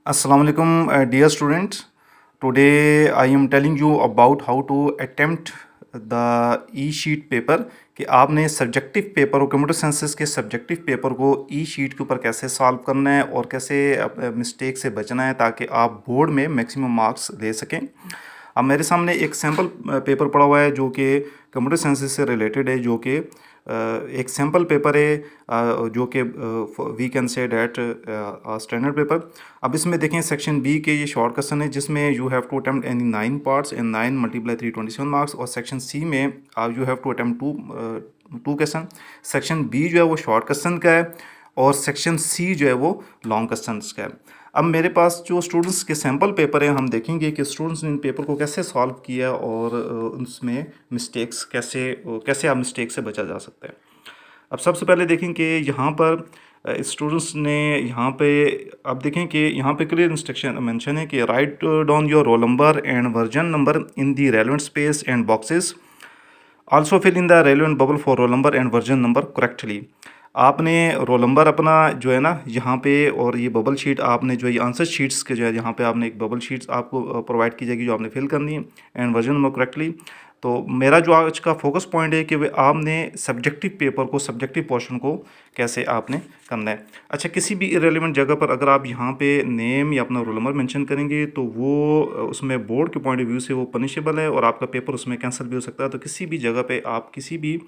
Assalamu alaikum, dear students. Today I am telling you about how to attempt the e-sheet paper कि आपने subjective paper और computer sciences के subjective paper को ई-शीट के ऊपर कैसे सॉल्व करना है और कैसे मिस्टेक से बचना है ताकि आप बोर्ड में मैक्सिमम मार्क्स ले सकें। अब मेरे सामने एक सैम्पल पेपर पड़ा हुआ है जो कि कंप्यूटर साइंसेस से रिलेटेड है, जो कि एक सैम्पल पेपर है, जो कि we can say that standard paper. अब इसमें देखें सेक्शन बी के ये शॉर्ट क्वेश्चन है जिसमें you have to attempt any 9 parts and 9 multiply 3 27 marks. और सेक्शन सी में you have to attempt two question. Section B जो है वो शॉर्ट क्वेश्चन का है और सेक्शन सी जो है वो लॉन्ग क्वेश्चन का है। अब मेरे पास जो स्टूडेंट्स के सैम्पल पेपर हैं, हम देखेंगे कि स्टूडेंट्स ने इन पेपर को कैसे सॉल्व किया और उसमें मिस्टेक्स कैसे आप मिस्टेक से बचा जा सकता है। अब सबसे पहले देखें कि यहाँ पर स्टूडेंट्स ने यहाँ पे अब देखें कि यहाँ पे क्लियर इंस्ट्रक्शन मेंशन है कि write down your roll number and version number in the relevant space and boxes. Also fill in the relevant bubble for roll number and version number correctly. आपने रोल नंबर अपना जो है ना यहाँ पे, और ये बबल शीट आपने जो ये आंसर शीट्स के जो है यहाँ पे आपने एक बबल शीट्स आपको प्रोवाइड की जाएगी जो आपने फिल करनी है एंड वर्जन नंबर करेक्टली। तो मेरा जो आज का फोकस पॉइंट है कि वे आपने सब्जेक्टिव पेपर को, सब्जेक्टिव पोर्शन को कैसे आपने करना है। अच्छा, किसी भी इरेलीवेंट जगह पर अगर आप यहाँ पे नेम या अपना रोल नंबर मेंशन करेंगे तो वो उसमें बोर्ड के पॉइंट ऑफ व्यू से वो पनिशेबल है और आपका पेपर उसमें कैंसिल भी हो सकता है। तो किसी भी जगह पे आप किसी भी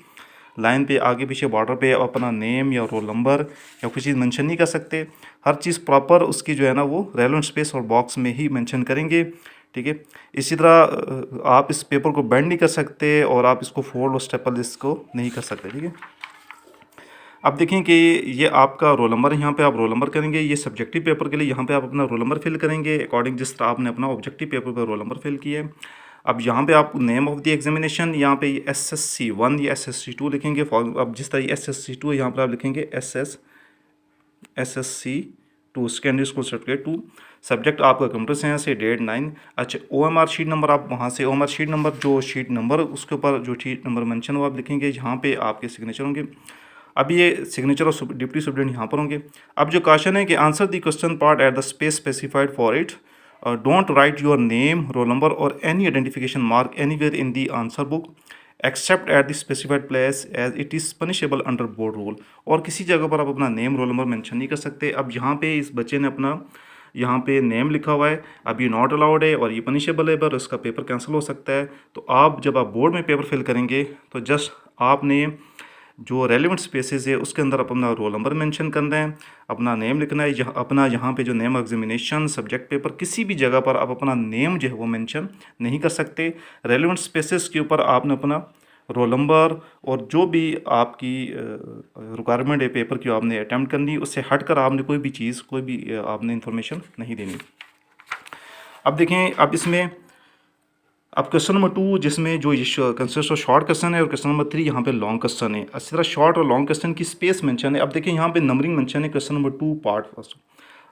लाइन पे आगे पीछे बॉर्डर पे अपना नेम या रोल नंबर या कुछ चीज़ मेंशन नहीं कर सकते। हर चीज़ प्रॉपर उसकी जो है ना वो रेलेवेंट स्पेस और बॉक्स में ही मेंशन करेंगे, ठीक है। इसी तरह आप इस पेपर को बेंड नहीं कर सकते और आप इसको फोल्ड और स्टेपल इसको नहीं कर सकते, ठीक है। अब देखें कि ये आपका रोल नंबर है, यहाँ पे आप रोल नंबर करेंगे। ये सब्जेक्टिव पेपर के लिए यहाँ पे आप अपना रोल नंबर फिल करेंगे अकॉर्डिंग जिस तरह आपने अपना ऑब्जेक्टिव पेपर पर रोल नंबर फिल किया है। अब यहाँ पे आप नेम ऑफ द एग्जामिनेशन, यहाँ पे SSC1 या SSC2 लिखेंगे। अब जिस तरह SSC2 है यहाँ पर आप लिखेंगे SSC2 secondary school certificate 2। Subject आपका कंप्यूटर साइंस है, डेट 9। अच्छा, OMR शीट नंबर आप वहाँ से OMR शीट नंबर, जो शीट नंबर उसके ऊपर जो शीट नंबर मेंशन हो आप लिखेंगे। यहाँ पे आपके सिग्नेचर होंगे। अब ये सिग्नेचर ऑफ डिप्टी सुप्रीडेंट यहाँ पर होंगे। अब जो क्वेश्चन है कि answer the question part at the space specified for it, don't write your name, roll number और any identification mark anywhere in the answer book except at the specified place as it is punishable under board rule. और किसी जगह पर आप अपना name roll number mention नहीं कर सकते। अब यहाँ पे इस बच्चे ने अपना यहाँ पे नेम लिखा हुआ है, अब ये नॉट अलाउड है और ये पनिशेबल है, पर इसका पेपर कैंसिल हो सकता है। तो आप जब आप बोर्ड में पेपर फिल करेंगे तो जस्ट आपने जो रेलिवेंट स्पेसेस है उसके अंदर अपना रोल नंबर मेंशन करना है, अपना नेम लिखना है। अपना यहाँ पे जो नेम एग्जामिनेशन सब्जेक्ट पेपर, किसी भी जगह पर आप अपना नेम जो है वो मेंशन नहीं कर सकते। रेलिवेंट स्पेसेस के ऊपर आपने अपना रोल नंबर और जो भी आपकी रिक्वायरमेंट है पेपर की आपने अटैम्प्ट करनी, उससे हटकर आपने कोई भी चीज़, कोई भी आपने इंफॉर्मेशन नहीं देनी। अब देखें, अब इसमें अब क्वेश्चन नंबर 2 जिसमें जो कंसिस्ट ऑफ शॉर्ट क्वेश्चन है और क्वेश्चन नंबर 3 यहाँ पे लॉन्ग क्वेश्चन है। इसी तरह शॉर्ट और लॉन्ग क्वेश्चन की स्पेस मेंशन है। अब देखिए यहाँ पे नंबरिंग मेंशन है, क्वेश्चन नंबर 2 पार्ट फर्स्ट।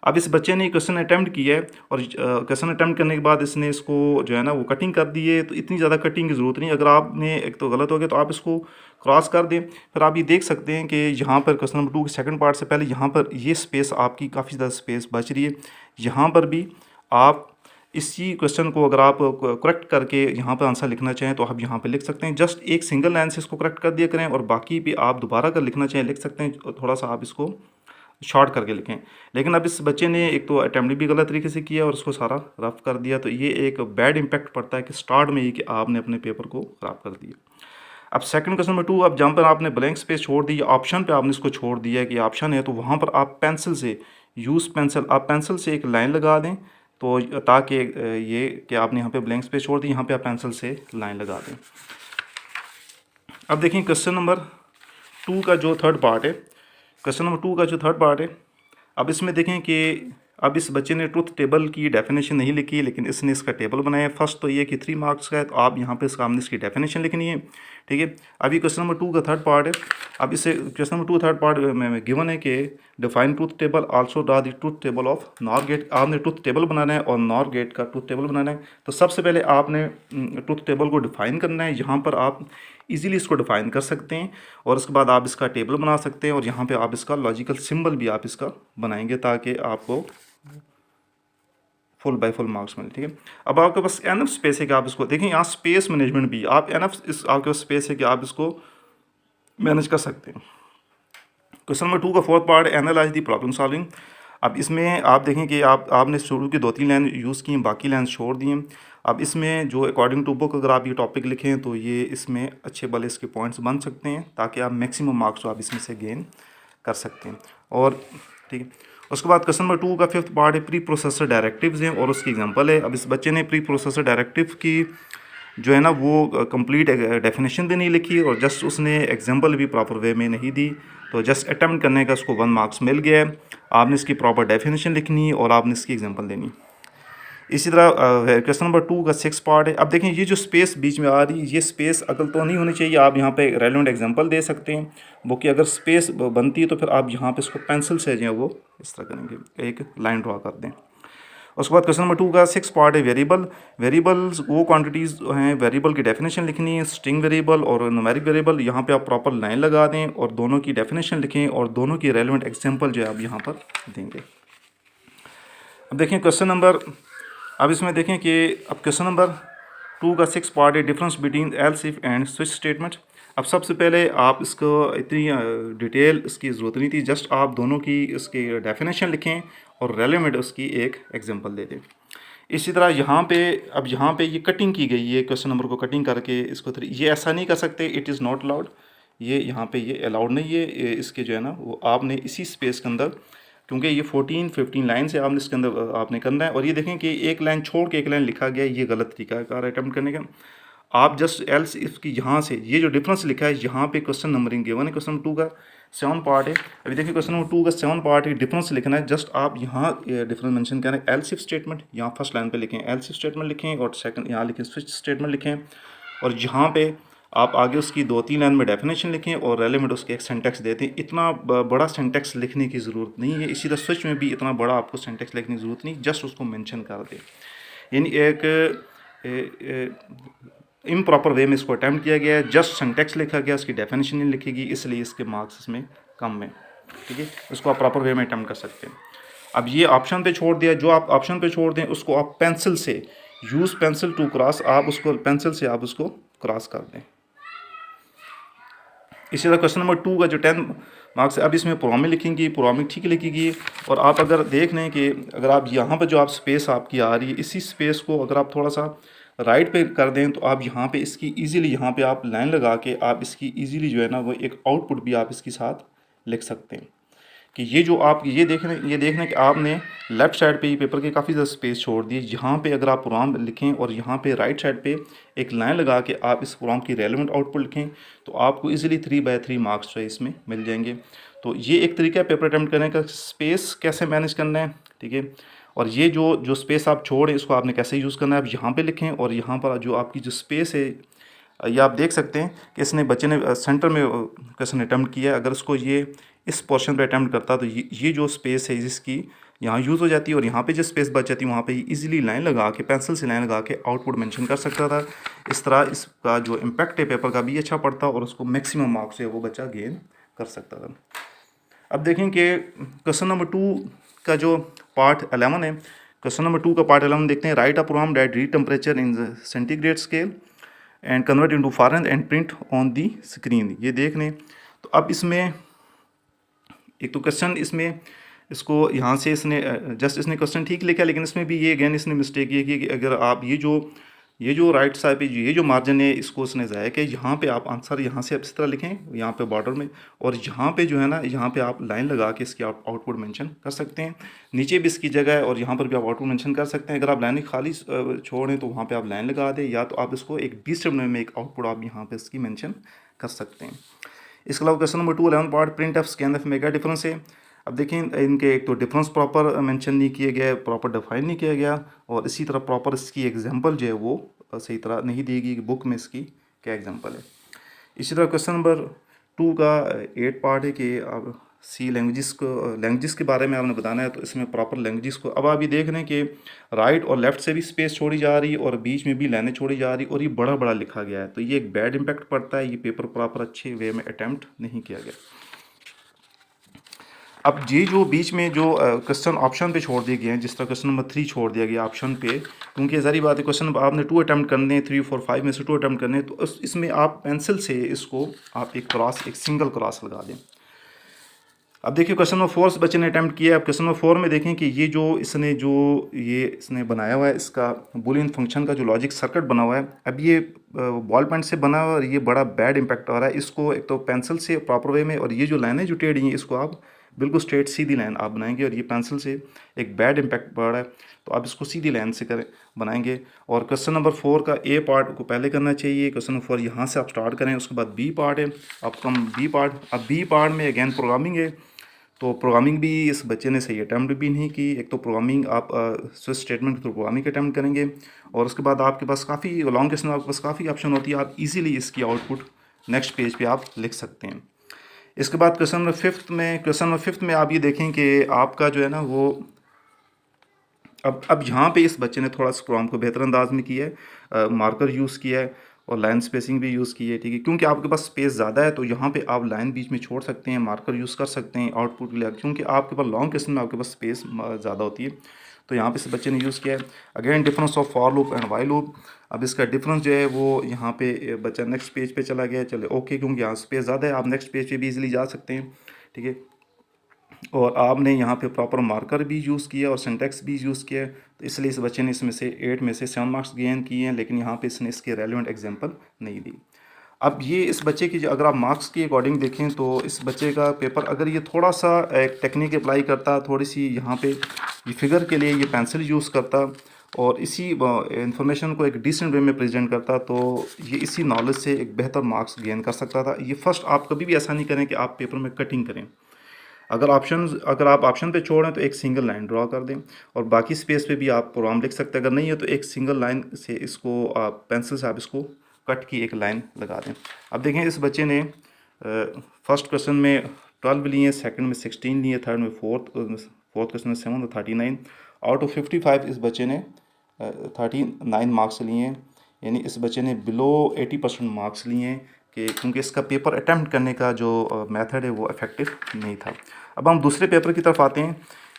अब इस बच्चे ने क्वेश्चन अटैम्प्ट किया है और क्वेश्चन अटैम्प्ट करने के बाद इसने इसको जो है ना वो कटिंग कर दी है। तो इतनी ज़्यादा कटिंग की ज़रूरत नहीं। अगर आपने एक तो गलत हो गया तो आप इसको क्रॉस कर दें। फिर आप ये देख सकते हैं कि यहाँ पर क्वेश्चन नंबर 2 के सेकंड पार्ट से पहले यहाँ पर ये स्पेस आपकी काफ़ी ज़्यादा स्पेस बच रही है। यहाँ पर भी आप इसी क्वेश्चन को अगर आप करेक्ट करके यहाँ पर आंसर लिखना चाहें तो आप यहाँ पे लिख सकते हैं। जस्ट एक सिंगल लाइन से इसको करेक्ट कर दिया करें और बाकी भी आप दोबारा अगर लिखना चाहें लिख सकते हैं। थोड़ा सा आप इसको शॉर्ट करके लिखें। लेकिन अब इस बच्चे ने एक तो अटैम्प्ट भी गलत तरीके से किया और उसको सारा रफ कर दिया। तो ये एक बैड इम्पैक्ट पड़ता है कि स्टार्ट में ही कि आपने अपने पेपर को ख़राब कर दिया। अब सेकंड क्वेश्चन नंबर 2, अब जहाँ पर आपने ब्लैंक स्पेस छोड़ दी, ऑप्शन पे आपने इसको छोड़ दिया है कि ऑप्शन है, तो वहाँ पर आप पेंसिल से यूज़ पेंसिल, आप पेंसिल से एक लाइन लगा दें तो ताकि ये कि आपने यहाँ पे ब्लैंक स्पेस छोड़ दी, यहाँ पे आप पेंसिल से लाइन लगा दें। अब देखिए क्वेश्चन नंबर 2 का जो थर्ड पार्ट है, क्वेश्चन नंबर 2 का जो थर्ड पार्ट है, अब इसमें देखें कि अब इस बच्चे ने ट्रुथ टेबल की डेफिनेशन नहीं लिखी, लेकिन इसने इसका टेबल बनाया। फर्स्ट तो ये कि 3 मार्क्स का है, तो आप यहाँ पे इसका हमने इसकी डेफिनेशन लिखनी है, ठीक है। अभी क्वेश्चन नंबर 2 का थर्ड पार्ट है। अब इसे क्वेश्चन नंबर 2 थर्ड पार्ट में गिवन है कि define truth table, also draw the truth table of NOR gate. आपने ट्रुथ टेबल बनाना है और नॉर गेट का ट्रुथ टेबल बनाना है। तो सबसे पहले आपने ट्रुथ टेबल को डिफाइन करना है। यहाँ पर आप इजीली इसको डिफाइन कर सकते हैं और उसके बाद आप इसका टेबल बना सकते हैं और यहाँ पे आप इसका लॉजिकल सिंबल भी आप इसका बनाएंगे ताकि आपको फुल बाय फुल मार्क्स मिले। ठीक है, अब आपके पास एनफ स्पेस है कि आप इसको देखें, यहाँ स्पेस मैनेजमेंट भी आप एनफ इस आपके पास स्पेस है कि आप इसको मैनेज कर सकते हैं। क्वेश्चन नंबर 2 का फोर्थ पार्ट एनालाइज दी प्रॉब्लम सॉल्विंग। अब इसमें आप देखें कि आपने शुरू की 2-3 लाइन यूज़ की, बाकी लाइन छोड़ दी हैं। अब इसमें जो अकॉर्डिंग टू बुक अगर आप ये टॉपिक लिखें तो ये इसमें अच्छे भले इसके पॉइंट्स बन सकते हैं, ताकि आप मैक्सिमम मार्क्स आप इसमें से गेन कर सकते हैं। और ठीक है, उसके बाद क्वेश्चन नंबर 2 का फिफ्थ पार्ट है प्री प्रोसेसर डायरेक्टिव्स हैं और उसकी एग्जांपल है। अब इस बच्चे ने प्री प्रोसेसर डायरेक्टिव की जो है ना वो कंप्लीट डेफिनेशन भी नहीं लिखी और जस्ट उसने एग्जांपल भी प्रॉपर वे में नहीं दी, तो जस्ट अटैम्प्ट करने का उसको 1 मार्क्स मिल गया है। आपने इसकी प्रॉपर डेफिनेशन लिखनी और आपने इसकी एग्जांपल देनी। इसी तरह क्वेश्चन नंबर 2 का 6 पार्ट है। अब देखें ये जो स्पेस बीच में आ रही है, ये स्पेस अकल तो नहीं होनी चाहिए, आप यहाँ पे रेलेवेंट एग्जांपल दे सकते हैं वो कि अगर स्पेस बनती है तो फिर आप यहाँ पे इसको पेंसिल से जो है वो इस तरह करेंगे, एक लाइन ड्रा कर दें। उसके बाद क्वेश्चन नंबर 2 का 6 पार्ट है वेरिएबल। वेरिएबल्स वो क्वांटिटीज़ हैं, वेरिएबल की डेफिनेशन लिखनी है, स्ट्रिंग वेरिएबल और न्यूमेरिक वेरिएबल। यहाँ पे आप प्रॉपर लाइन लगा दें और दोनों की डेफिनेशन लिखें और दोनों की रेलेवेंट एग्जांपल जो है आप यहाँ पर देंगे। अब देखें क्वेश्चन नंबर, अब इसमें देखें कि अब क्वेश्चन नंबर 2 का 6 पार्ट है difference between else if and switch statement. अब सबसे पहले आप इसको इतनी डिटेल इसकी ज़रूरत नहीं थी, जस्ट आप दोनों की इसकी डेफिनेशन लिखें और रेलेवेंट उसकी एक एग्जांपल दे दें। इसी तरह यहाँ पे, अब यहाँ पे ये कटिंग की गई है, क्वेश्चन नंबर को कटिंग करके इसको ये ऐसा नहीं कर सकते, इट इज़ नॉट अलाउड, ये यहाँ पे ये अलाउड नहीं है। इसके जो है ना वो आपने इसी स्पेस के अंदर, क्योंकि ये 14-15 लाइन से आपने इसके अंदर आपने करना है। और ये देखें कि एक लाइन छोड़ के एक लाइन लिखा गया है, ये गलत तरीका है अटैम्प्ट करने का। आप जस्ट एल्स इसकी यहाँ से ये जो डिफरेंस लिखा है यहाँ पे क्वेश्चन नंबरिंग गिवन है। क्वेश्चन नंबर 2 का 7 पार्ट है। अभी देखिए क्वेश्चन नंबर 2 का 7 पार्ट है, डिफरेंस लिखना है, जस्ट आप यहाँ डिफरेंस मेंशन करें। एल्स इफ स्टेटमेंट यहाँ फर्स्ट लाइन पे लिखें, एल्स इफ स्टेटमेंट लिखें और सेकंड यहाँ लिखें स्विच स्टेटमेंट लिखें। और यहाँ पे आप आगे उसकी 2-3 लाइन में डेफिनेशन लिखें और रेलेवेंट उसके एक सेंटेक्स देते हैं। इतना बड़ा सेंटेक्स लिखने की ज़रूरत नहीं है, इसी तरह स्विच में भी इतना बड़ा आपको सेंटेक्स लिखने की ज़रूरत नहीं, जस्ट उसको मेंशन कर दें। यानी एक इम्प्रॉपर वे में इसको अटैम्प्ट किया गया है, जस्ट सेंटेक्स लिखा गया, उसकी डेफिनेशन नहीं लिखेगी, इसलिए इसके मार्क्स इसमें कम है। ठीक है, उसको आप प्रॉपर वे में अटैम्प्ट कर सकते हैं। अब ये ऑप्शन पे छोड़ दिया, जो आप ऑप्शन पे छोड़ दें उसको आप पेंसिल से यूज़ पेंसिल टू क्रॉस, आप उसको पेंसिल से आप उसको क्रॉस कर दें। इसी तरह क्वेश्चन नंबर 2 का जो 10 मार्क्स है, अब इसमें प्रोग्रामिंग लिखेंगी, प्रोग्रामिंग ठीक लिखेगी। और आप अगर देख लें कि अगर आप यहाँ पर जो आप स्पेस आपकी आ रही है, इसी स्पेस को अगर आप थोड़ा सा राइट पे कर दें तो आप यहाँ पे इसकी इजीली यहाँ पे आप लाइन लगा के आप इसकी इजीली जो है ना वो एक आउटपुट भी आप इसके साथ लिख सकते हैं कि ये जो आप ये देखना कि आपने लेफ़्ट साइड पे ही पेपर के काफ़ी ज़्यादा स्पेस छोड़ दी। यहाँ पे अगर आप प्रोग्राम लिखें और यहाँ पे राइट साइड पे एक लाइन लगा के आप इस प्रोग्राम की रेलेवेंट आउटपुट लिखें तो आपको इजीली 3/3 मार्क्स जो है इसमें मिल जाएंगे। तो ये एक तरीका है पेपर अटैम्प्ट करने का, स्पेस कैसे मैनेज करना है। ठीक है, और ये जो स्पेस आप छोड़ें इसको आपने कैसे यूज़ करना है, आप यहाँ पर लिखें और यहाँ पर जो आपकी जो स्पेस है ये आप देख सकते हैं कि इसने बच्चे ने सेंटर में क्वेश्चन अटैम्प्ट किया है। अगर इसको ये इस पोर्शन पे अटैम्प्ट करता तो ये जो स्पेस है जिसकी यहाँ यूज़ हो जाती है और यहाँ पे जो स्पेस बच जाती है वहाँ पे इजीली लाइन लगा के पेंसिल से लाइन लगा के आउटपुट मेंशन कर सकता था। इस तरह इसका जो इम्पैक्ट है पेपर का भी अच्छा पड़ता और उसको मैक्सिमम मार्क्स है वो बच्चा गेन कर सकता था। अब देखें कि क्वेश्चन नंबर 2 का जो पार्ट 11 है, क्वेश्चन नंबर 2 का पार्ट 11 देखते हैं। Write a program that read temperature in centigrade scale and convert into Fahrenheit and print on the screen. ये देख लें। तो अब इसमें एक तो क्वेश्चन इसमें इसको यहाँ से इसने जस्ट इसने क्वेश्चन ठीक लिखा, लेकिन इसमें भी ये अगेन इसने मिस्टेक ये की कि अगर आप ये जो राइट साइड पे ये जो मार्जिन है इसको इसने ज़ाया कि यहाँ पे आप आंसर यहाँ से इस तरह लिखें यहाँ पे बॉर्डर में, और यहाँ पे जो है ना यहाँ पे आप लाइन लगा के इसकी आउटपुट मेंशन कर सकते हैं। नीचे भी इसकी जगह है और यहाँ पर भी आप आउटपुट मेंशन कर सकते हैं। अगर आप लाइन खाली छोड़ें तो वहाँ पे आप लाइन लगा दें, या तो आप इसको एक डिस्टर्ब में एक आउटपुट आप यहाँ पे इसकी मेंशन कर सकते हैं। इसके अलावा question number 2 11 part print F scan F में क्या डिफरेंस है। अब देखें इनके एक तो डिफरेंस प्रॉपर मेंशन नहीं किया गया, प्रॉपर डिफाइन नहीं किया गया, और इसी तरह प्रॉपर इसकी एग्जांपल जो है वो सही तरह नहीं दी गई बुक में इसकी क्या एग्जांपल है। इसी तरह क्वेश्चन नंबर 2 का 8 पार्ट है कि अब सी लैंग्वेजेस के बारे में आपने बताना है, तो इसमें प्रॉपर लैंग्वेजेस को अब आप ये देख रहे हैं कि राइट और लेफ़्ट से भी स्पेस छोड़ी जा रही है और बीच में भी लाइनें छोड़ी जा रही और ये बड़ा बड़ा लिखा गया है, तो ये एक बैड इम्पैक्ट पड़ता है। ये पेपर प्रॉपर अच्छे वे में अटैम्प्ट नहीं किया गया। अब ये जो बीच में जो क्वेश्चन ऑप्शन पे छोड़ दिए गए हैं, जिस तरह क्वेश्चन नंबर 3 छोड़ दिया गया ऑप्शन पे, क्योंकि ज़ाहिर बात है क्वेश्चन आपने 2 अटैम्प्ट करने हैं, 3 4 5 में से 2 अटैम्प्ट करने हैं, तो इसमें आप पेंसिल से इसको आप एक सिंगल क्रॉस लगा दें। अब देखिए क्वेश्चन नंबर 4 बच्चे ने अटैम्प्ट किया। अब क्वेश्चन नंबर 4 में देखें कि ये इसने बनाया हुआ है, इसका बुलियन फंक्शन का जो लॉजिक सर्किट बना हुआ है। अब ये बॉल पॉइंट से बना हुआ है और ये बड़ा बैड इम्पैक्ट आ रहा है। इसको एक तो पेंसिल से प्रॉपर वे में, और ये जो लाइनें जो टेढ़ी हैं इसको आप बिल्कुल स्ट्रेट सीधी लाइन आप बनाएंगे, और ये पेंसिल से एक बैड इम्पैक्ट पड़ रहा है तो आप इसको सीधी लाइन से बनाएंगे। और क्वेश्चन नंबर 4 का ए पार्ट को पहले करना चाहिए। क्वेश्चन नंबर 4 यहाँ से आप स्टार्ट करें, उसके बाद बी पार्ट है, अब कम बी पार्ट। अब बी पार्ट में अगेन प्रोग्रामिंग है, तो प्रोग्रामिंग भी इस बच्चे ने सही अटैम्प्ट भी नहीं की। एक तो प्रोग्रामिंग आप स्विच स्टेटमेंट के थ्रू प्रोग्रामिंग अटैम्प्ट करेंगे, और उसके बाद आपके पास काफ़ी लॉन्ग क्वेश्चन, आपके पास काफ़ी ऑप्शन होती है, आप इजीली इसकी आउटपुट नेक्स्ट पेज पे आप लिख सकते हैं। इसके बाद क्वेश्चन नंबर फिफ्थ में आप ये देखें कि आपका जो है ना वो अब यहाँ पे इस बच्चे ने थोड़ा स्क्रॉम को बेहतर अंदाज में किया है, मार्कर यूज़ किया है और लाइन स्पेसिंग भी यूज़ की है, ठीक है। क्योंकि आपके पास स्पेस ज़्यादा है तो यहाँ पे आप लाइन बीच में छोड़ सकते हैं, मार्कर यूज़ कर सकते हैं आउटपुट के लिए, क्योंकि आपके पास लॉन्ग क्वेश्चन में आपके पास स्पेस ज़्यादा होती है। तो यहाँ पे इस बच्चे ने यूज़ किया है। Again difference of for loop and while loop. अब इसका डिफरेंस जो है वो यहाँ पे बच्चा नेक्स्ट पेज पे चला गया, चले ओके, क्योंकि यहाँ स्पेस ज़्यादा है, आप नेक्स्ट पेज पे भी इजीली जा सकते हैं, ठीक है। और आपने यहाँ पे प्रॉपर मार्कर भी यूज़ किया और सिंटेक्स भी यूज़ किया है, तो इसलिए इस बच्चे ने इसमें से 8 में से 7 मार्क्स गेन किए हैं, लेकिन यहाँ पे इसने इसके रेलिवेंट एग्जांपल नहीं दी। अब ये इस बच्चे की अगर आप मार्क्स के अकॉर्डिंग देखें तो इस बच्चे का पेपर अगर ये थोड़ा सा एक टेक्निक अप्लाई करता, थोड़ी सी यहाँ पे ये फिगर के लिए ये पेंसिल यूज़ करता और इसी इंफॉर्मेशन को एक डिसेंट वे में प्रेजेंट करता, तो ये इसी नॉलेज से एक बेहतर मार्क्स गेन कर सकता था। ये फर्स्ट आप कभी भी ऐसा नहीं करें कि आप पेपर में कटिंग करें। अगर आप ऑप्शन पे छोड़ें तो एक सिंगल लाइन ड्रॉ कर दें, और बाकी स्पेस पे भी आप प्रोग्राम लिख सकते हैं। अगर नहीं है तो एक सिंगल लाइन से इसको आप पेंसिल से आप इसको कट की एक लाइन लगा दें। अब देखें इस बच्चे ने फर्स्ट क्वेश्चन में 12 लिए, सेकंड में 16 लिए, थर्ड में फोर्थ क्वेश्चन में 7 तो 39 आउट ऑफ 55 इस बच्चे ने 39 मार्क्स लिए हैं। यानी इस बच्चे ने बिलो 80% मार्क्स लिए हैं, कि क्योंकि इसका पेपर अटैम्प्ट करने का जो मेथड है वो इफ़ेक्टिव नहीं था। अब हम दूसरे पेपर की तरफ आते हैं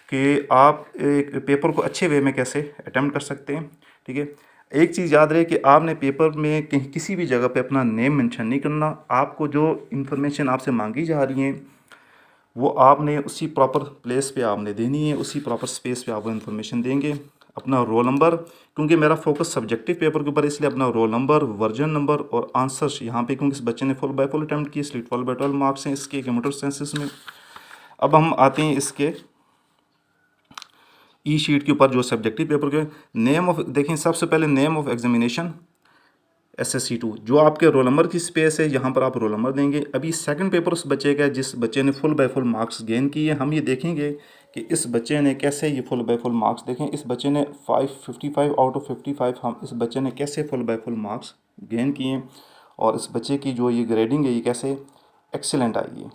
कि आप एक पेपर को अच्छे वे में कैसे अटैम्प्ट कर सकते हैं, ठीक है। एक चीज़ याद रहे कि आपने पेपर में कहीं किसी भी जगह पे अपना नेम मेंशन नहीं करना। आपको जो इन्फॉर्मेशन आपसे मांगी जा रही है वो आपने उसी प्रॉपर प्लेस पे आपने देनी है, उसी प्रॉपर स्पेस पे आप वो इन्फॉर्मेशन देंगे। अपना रोल नंबर, क्योंकि मेरा फोकस सब्जेक्टिव पेपर के ऊपर, इसलिए अपना रोल नंबर, वर्जन नंबर और आंसर्स यहाँ पे, क्योंकि इस बच्चे ने फुल बाय फुल अटैम्प्ट की, इसलिए 12/12 मार्क्स हैं इसके कंप्यूटर साइंसेस में। अब हम आते हैं इसके ई शीट के ऊपर जो सब्जेक्टिव पेपर के नेम ऑफ, देखें सबसे पहले नेम ऑफ एग्जामिनेशन SSC2, जो आपके रोल नंबर की स्पेस है यहाँ पर आप रोल नंबर देंगे। अभी सेकंड पेपर उस बच्चे का जिस बच्चे ने full by full marks gain किए, हम ये देखेंगे कि इस बच्चे ने कैसे ये फुल बाय फुल मार्क्स, देखें इस बच्चे ने 555 आउट ऑफ 55, हम इस बच्चे ने कैसे full by full marks gain किए, और इस बच्चे की जो ये ग्रेडिंग है ये कैसे एक्सीलेंट आई है,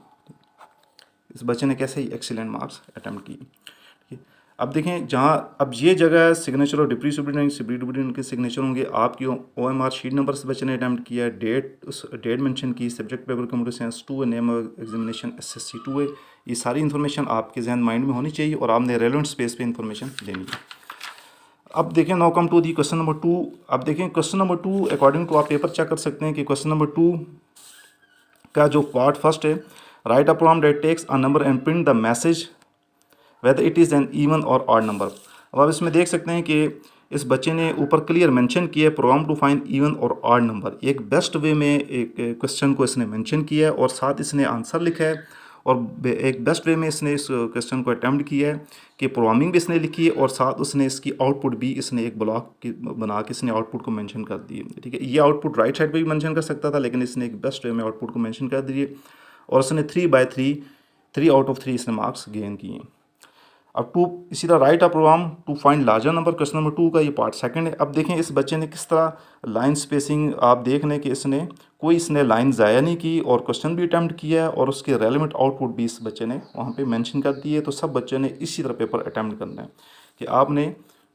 इस बच्चे ने कैसे एक्सीलेंट मार्क्स अटैम्प्ट किए, ठीक है। अब देखें जहाँ अब ये जगह सिग्नेचर और डिप्टी सुपरिटेंडेंट के सिग्नेचर होंगे, आपकी OMR शीट नंबर से बच्चे ने अटैम्प्ट किया, डेट मेंशन की, सब्जेक्ट पेपर कंप्यूटर साइंस 2 है, नेम एग्जामिनेशन SSC2 है। ये सारी इन्फॉर्मेशन आपके जहन माइंड में होनी चाहिए और आपने रेलेवेंट स्पेस पे इन्फॉर्मेशन देनी है। अब देखें now come to the question number 2। अब देखें क्वेश्चन नंबर 2 अकॉर्डिंग टू आप पेपर चेक कर सकते हैं कि क्वेश्चन नंबर 2 का जो पार्ट फर्स्ट है, write a program that takes a number and print the message whether it is an even or odd number. अब आप इसमें देख सकते हैं कि इस बच्चे ने ऊपर क्लियर मेंशन किया है programme to find even or odd number. एक बेस्ट वे में एक क्वेश्चन को इसने मेंशन किया है और साथ इसने आंसर लिखा है, और एक बेस्ट वे में इसने इस क्वेश्चन को अटैम्प्ट किया है कि प्रोग्रामिंग भी इसने लिखी है और साथ उसने इसकी आउटपुट भी इसने एक ब्लॉक बना के इसने आउटपुट को मेंशन कर दी है, ठीक है। ये आउटपुट राइट साइड पे भी मेंशन कर सकता था, लेकिन इसने एक बेस्ट वे में आउटपुट को मेंशन कर दिए और उसने 3 आउट ऑफ 3 इसने मार्क्स गेन किए हैं। अब इसी तरह write a program to find larger number, question number 2 का ये पार्ट सेकंड है। अब देखें इस बच्चे ने किस तरह लाइन स्पेसिंग, आप देख लें कि इसने लाइन ज़ाया नहीं की और क्वेश्चन भी अटैम्प्ट किया है और उसके रेलेवेंट आउटपुट भी इस बच्चे ने वहाँ पे मेंशन कर दी है। तो सब बच्चे ने इसी तरह पेपर अटैम्प्ट करना है कि आपने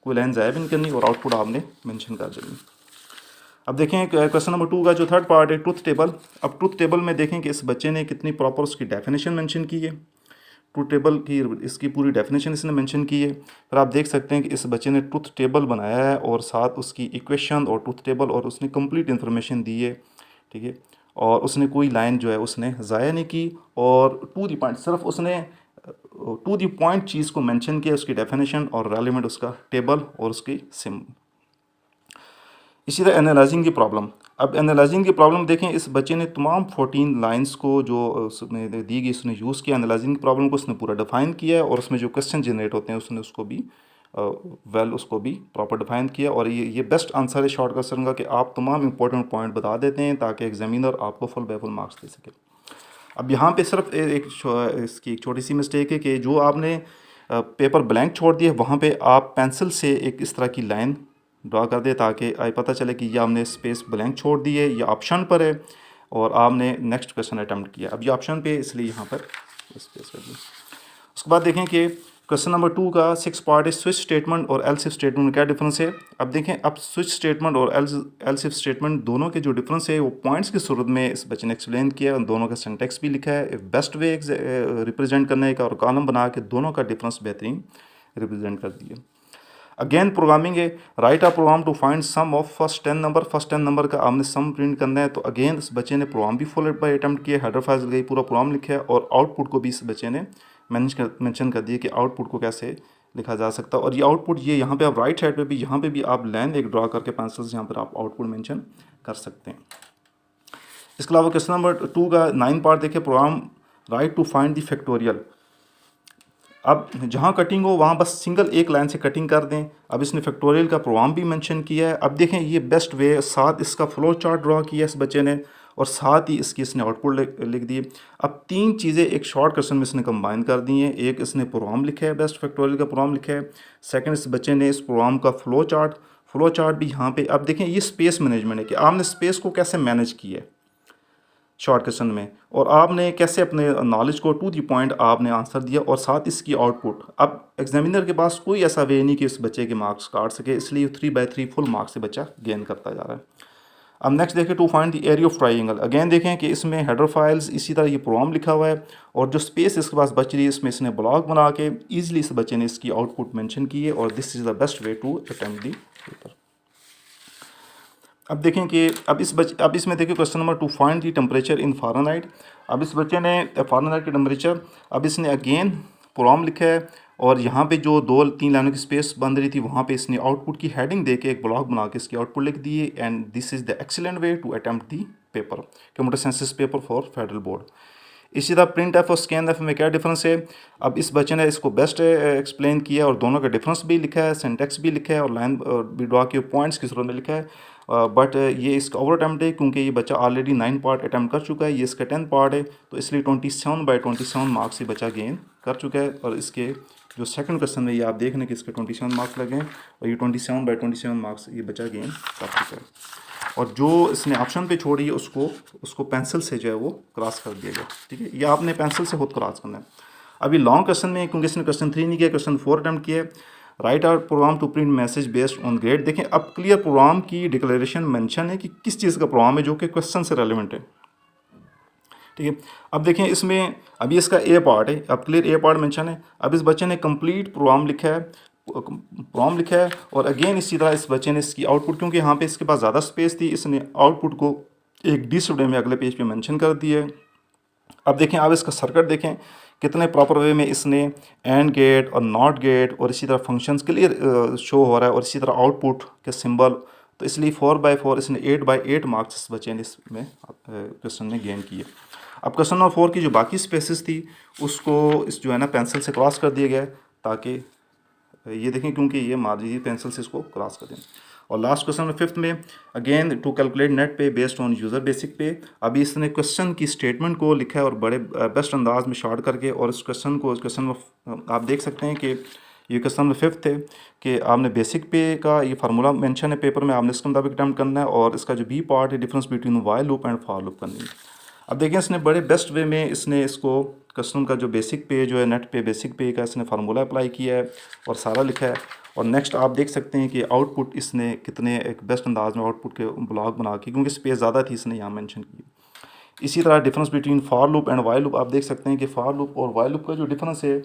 कोई लाइन ज़ाया भी नहीं करनी और आउटपुट आपने मेंशन कर देनी। अब देखें क्वेश्चन नंबर 2 का जो थर्ड पार्ट है ट्रुथ टेबल। अब ट्रुथ टेबल में देखें कि इस बच्चे ने कितनी प्रॉपर उसकी डेफिनेशन मेंशन की है। ट्रूथ टेबल की इसकी पूरी डेफिनेशन इसने मेंशन की है। फिर आप देख सकते हैं कि इस बच्चे ने ट्रूथ टेबल बनाया है और साथ उसकी इक्वेशन और ट्रूथ टेबल और उसने कंप्लीट इन्फॉर्मेशन दी है, ठीक है। और उसने कोई लाइन जो है उसने ज़ाया नहीं की और टू दी पॉइंट सिर्फ उसने टू दी पॉइंट चीज़ को मेंशन किया, उसकी डेफिनेशन और रेलिवेंट उसका टेबल और उसकी सिम्बल। इसी तरह एनालाइजिंग की प्रॉब्लम। अब एनालाइजिंग की प्रॉब्लम देखें, इस बच्चे ने तमाम 14 लाइंस को जो उसने दी गई उसने यूज़ किया, एनालाइजिंग की प्रॉब्लम को उसने पूरा डिफाइन किया है और उसमें जो क्वेश्चन जनरेट होते हैं उसने उसको भी उसको भी प्रॉपर डिफाइन किया। और ये बेस्ट आंसर है शॉर्ट क्वेश्चन का कि आप तमाम इंपॉर्टेंट पॉइंट बता देते हैं ताकि एग्जामिनर आपको फुल बाय फुल मार्क्स दे सके। अब यहाँ पे सिर्फ इसकी एक छोटी सी मिस्टेक है कि जो आपने पेपर ब्लैंक छोड़ दिया वहाँ पे आप पेंसिल से एक इस तरह की लाइन ड्रा कर दे ताकि पता चले कि ये आपने स्पेस ब्लैंक छोड़ दी है, ये ऑप्शन पर है और आपने नेक्स्ट क्वेश्चन अटैम्प्ट किया। अब ये ऑप्शन पे इसलिए यहाँ पर स्पेस कर दिया। उसके बाद देखें कि क्वेश्चन नंबर 2 का 6 पार्ट है स्विच स्टेटमेंट और एल्स इफ स्टेटमेंट में क्या डिफरेंस है। अब देखें, अब स्विच स्टेटमेंट और एल्स इफ स्टेटमेंट दोनों के जो डिफरेंस है वो पॉइंट्स की सूरत में इस बच्चे ने एक्सप्लेन किया। उन दोनों का सिंटेक्स भी लिखा है, बेस्ट वे रिप्रेजेंट करने का और कॉलम बना के दोनों का डिफरेंस बेहतरीन रिप्रेजेंट कर दिया। अगेन प्रोग्रामिंग है, write a program to find sum of first 10 number. First 10 number का आपने सम प्रिंट करना है, तो अगेन इस बच्चे ने प्रोग्राम भी फुल बाय अटैम्प्ट किया, हेडर फाइल्स गई, पूरा प्रोग्राम लिखा है और आउटपुट को भी इस बच्चे ने मेंशन कर दिया कि आउटपुट को कैसे लिखा जा सकता है। और ये आउटपुट ये यहाँ पे आप राइट साइड पे भी यहाँ पे भी आप लाइन एक ड्रा करके पेंसिल से यहाँ पर आप आउटपुट मेंशन कर सकते हैं। इसके अलावा क्वेश्चन नंबर 2 का 9 पार्ट देखिए, program write to find the factorial. अब जहाँ कटिंग हो वहाँ बस सिंगल एक लाइन से कटिंग कर दें। अब इसने फैक्टोरियल का प्रोग्राम भी मेंशन किया है। अब देखें ये बेस्ट वे, साथ इसका फ्लो चार्ट ड्रा किया इस बच्चे ने और साथ ही इसकी इसने आउटपुट लिख दिए। अब तीन चीज़ें एक शॉर्ट क्वेश्चन में इसने कंबाइन कर दी हैं। एक इसने प्रोग्राम लिखा है, बेस्ट फैक्टोरियल का प्रोग्राम लिखा है। सेकंड, इस बच्चे ने इस प्रोग्राम का फ्लो चार्ट भी यहाँ पे। अब देखें ये स्पेस मैनेजमेंट है कि आपने स्पेस को कैसे मैनेज किया है शॉर्ट क्वेश्चन में और आपने कैसे अपने नॉलेज को टू दी पॉइंट आपने आंसर दिया और साथ इसकी आउटपुट। अब एग्जामिनर के पास कोई ऐसा वे नहीं कि इस बच्चे के मार्क्स काट सके, इसलिए 3/3 फुल मार्क्स से बच्चा गेन करता जा रहा है। अब नेक्स्ट देखें, to find the area of triangle. Again देखें कि इसमें हेडर फाइल्स इसी तरह ये प्रोग्राम लिखा हुआ है और जो स्पेस इसके पास बच रही है इसमें इसने ब्लॉक बना के ईजिली इस बच्चे ने इसकी आउटपुट मेंशन की है और this is the best way to attempt the paper. अब देखें कि अब इसमें देखिए question number 2, find the temperature in Fahrenheit. अब इस बच्चे ने फ़ारेनहाइट की टेम्परेचर, अब इसने अगेन प्रोग्राम लिखा है और यहाँ पे जो 2-3 लाइनों की स्पेस बंद रही थी वहाँ पे इसने आउटपुट की हेडिंग दे के एक ब्लॉक बना के इसकी आउटपुट लिख दी है। And this is the excellent way to attempt the paper, computer sciences paper for federal board. इसी तरह प्रिंट एफ और स्कैन एफ में क्या डिफरेंस है। अब इस बच्चे ने इसको बेस्ट एक्सप्लेन किया और दोनों का डिफरेंस भी लिखा है, सिंटेक्स भी लिखा है और लाइन भी ड्रा के पॉइंट्स की सूरत में लिखा है। बट ये इसका ओवर अटैम्प्ट है क्योंकि ये बच्चा ऑलरेडी 9 पार्ट अटैम्प्ट कर चुका है, ये इसका 10 पार्ट है, तो इसलिए 27/27 मार्क्स ये बच्चा गेन कर चुका है। और इसके जो सेकंड क्वेश्चन में ये आप देख लें कि इसके 27 मार्क्स लगे हैं और ये 27/27 मार्क्स ये बच्चा गेन कर चुका है। और जो इसने ऑप्शन पे छोड़ी है उसको पेंसिल से जो है वो क्रॉस कर दिया गया, ठीक है। ये आपने पेंसिल से खुद क्रॉस करना है। अभी लॉन्ग क्वेश्चन में क्योंकि इसने क्वेश्चन 3 नहीं किया, क्वेश्चन 4 अटैम्प्ट किया है। Write out program to print message based on grade. देखें अब क्लियर प्रोग्राम की डिक्लेरेशन मेंशन है कि किस चीज़ का प्रोग्राम है जो कि क्वेश्चन से रेलिवेंट है, ठीक है। अब देखें इसमें अभी इसका ए पार्ट है, अब क्लियर ए पार्ट मेंशन है। अब इस बच्चे ने कंप्लीट प्रोग्राम लिखा है और अगेन इसी तरह इस बच्चे ने इसकी आउटपुट, क्योंकि यहाँ पे इसके पास ज़्यादा स्पेस थी, इसने आउटपुट को एक डिस्प्ले में अगले पेज पे मेंशन कर दिया है। अब देखें, अब इसका सर्किट देखें कितने प्रॉपर वे में इसने एंड गेट और नॉट गेट और इसी तरह फंक्शंस क्लियर शो हो रहा है और इसी तरह आउटपुट के सिंबल। तो इसलिए 4/4 इसने 8/8 मार्क्स इस बच्चे ने इसमें क्वेश्चन में गेन किए। अब क्वेश्चन नंबर 4 की जो बाकी स्पेसिस थी उसको इस जो है ना पेंसिल से क्रॉस कर दिया गया है ताकि ये देखें, क्योंकि ये मार्जिन पेंसिल से इसको क्रॉस कर दें। और लास्ट क्वेश्चन में 5th में अगेन टू कैलकुलेट नेट पे बेस्ड ऑन यूज़र बेसिक पे। अभी इसने क्वेश्चन की स्टेटमेंट को लिखा है और बड़े बेस्ट अंदाज में शॉर्ट करके, और इस क्वेश्चन में आप देख सकते हैं कि ये क्वेश्चन नंबर 5th है कि आपने बेसिक पे का ये फार्मूला मेंशन है पेपर में, आपने इसके मुताबिक अटैम्प्ट करना है और इसका जो बी पार्ट है difference between while loop and for loop करनी है। अब देखिए इसने बड़े बेस्ट वे में इसने इसको क्वेश्चन का जो बेसिक पे जो है नेट पे बेसिक पे का इसने फार्मूला अप्लाई किया है और सारा लिखा है। और नेक्स्ट आप देख सकते हैं कि आउटपुट इसने कितने एक बेस्ट अंदाज में आउटपुट के ब्लॉक बना के, क्योंकि स्पेस ज़्यादा थी इसने यहाँ मेंशन की। इसी तरह difference between for loop and while loop आप देख सकते हैं कि फॉर लूप और वाइल लूप का जो डिफरेंस है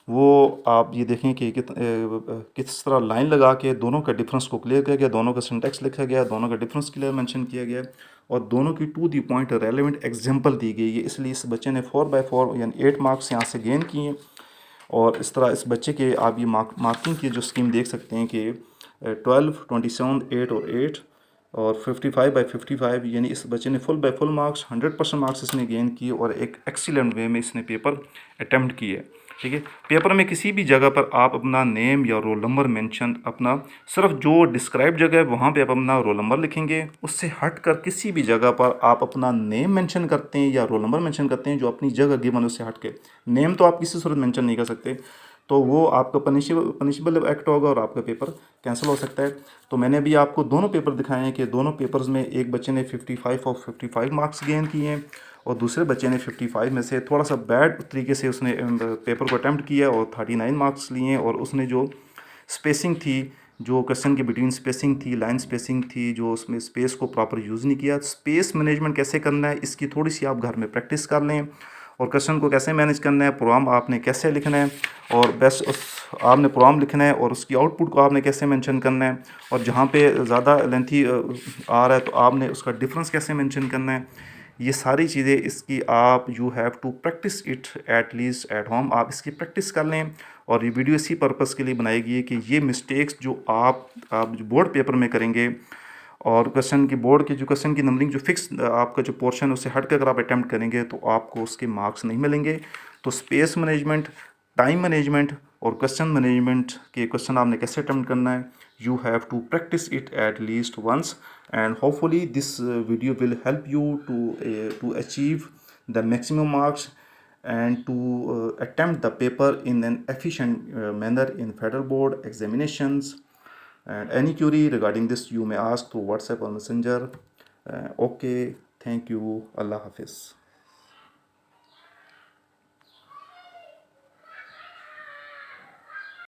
वो आप ये देखें कि किस तरह लाइन लगा के दोनों का डिफरेंस को क्लियर किया गया, दोनों का सिंटेक्स लिखा गया, दोनों का डिफरेंस क्लियर मेंशन किया गया और दोनों की to the point relevant example दी गई है। इसलिए इस बच्चे ने 4/4 यानी 8 मार्क्स यहाँ से गेन किए। और इस तरह इस बच्चे के आप ये मार्किंग की जो स्कीम देख सकते हैं कि 12, 27, 8 और 8 और 55/55 यानी इस बच्चे ने full by full marks 100% marks इसने गेन किए और एक एक्सीलेंट वे में इसने पेपर अटैम्प्ट किए। ठीक है, पेपर में किसी भी जगह पर आप अपना नेम या रोल नंबर मेंशन अपना सिर्फ जो डिस्क्राइब जगह है वहाँ पे आप अपना रोल नंबर लिखेंगे। उससे हट कर किसी भी जगह पर आप अपना नेम मेंशन करते हैं या रोल नंबर मेंशन करते हैं जो अपनी जगह गिवन उससे हट के, नेम तो आप किसी सूरत मेंशन नहीं कर सकते, तो वो आपका पनिशेबल एक्ट होगा और आपका पेपर कैंसिल हो सकता है। तो मैंने अभी आपको दोनों पेपर दिखाए हैं कि दोनों पेपर्स में एक बच्चे ने 55 और 55 मार्क्स गेन किए हैं और दूसरे बच्चे ने 55 में से थोड़ा सा बैड तरीके से उसने पेपर को अटैम्प्ट किया और 39 मार्क्स लिए। और उसने जो स्पेसिंग थी, जो क्वेश्चन के बिटवीन स्पेसिंग थी, लाइन स्पेसिंग थी, जो उसमें स्पेस को प्रॉपर यूज़ नहीं किया। स्पेस मैनेजमेंट कैसे करना है इसकी थोड़ी सी आप घर में प्रैक्टिस कर लें और क्वेश्चन को कैसे मैनेज करना है, प्रोग्राम आपने कैसे लिखना है और बेस्ट उस आपने प्रोग्राम लिखना है और उसकी आउटपुट को आपने कैसे मेंशन करना है और जहाँ पे ज़्यादा लेंथी आ रहा है तो आपने उसका डिफरेंस कैसे मेंशन करना है। ये सारी चीज़ें इसकी आप you have to practice it at least at home. आप इसकी प्रैक्टिस कर लें और ये वीडियो इसी पर्पज़ के लिए बनाई गई है कि ये मिस्टेक्स जो आप जो बोर्ड पेपर में करेंगे और क्वेश्चन की बोर्ड के जो क्वेश्चन की नंबरिंग जो फिक्स आपका जो पोर्शन है उससे हट कर अगर आप अटैम्प्ट करेंगे तो आपको उसके मार्क्स नहीं मिलेंगे। तो स्पेस मैनेजमेंट, टाइम मैनेजमेंट और क्वेश्चन मैनेजमेंट के क्वेश्चन आपने कैसे अटैम्प्ट करना है, you have to practice it at least once and hopefully this video will help you to achieve the maximum marks and to attempt the paper in an efficient manner in federal board examinations. And any query regarding this you may ask through WhatsApp or Messenger. Okay, thank you. Allah Hafiz.